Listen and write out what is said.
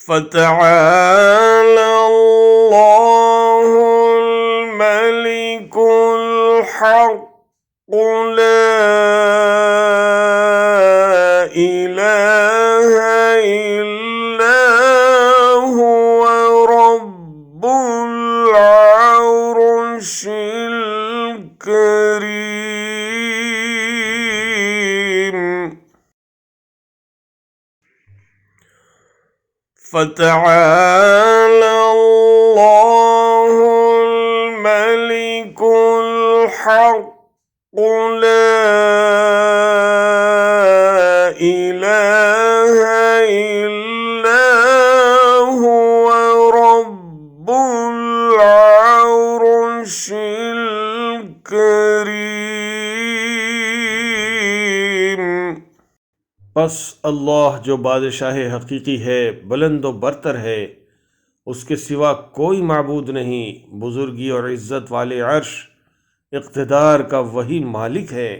فتعالى الله الملك الحق لا إله إلا هو رب العرش الكريم. فتعالى الله الملك الحق لا إله إلا هو رب العرش الكريم। बस अल्लाह जो बादशाह हकीकी है, बुलंद व बरतर है, उसके सिवा कोई माबूद नहीं। बुजुर्गी और इज़्ज़त वाले अर्श इक़्तिदार का वही मालिक है।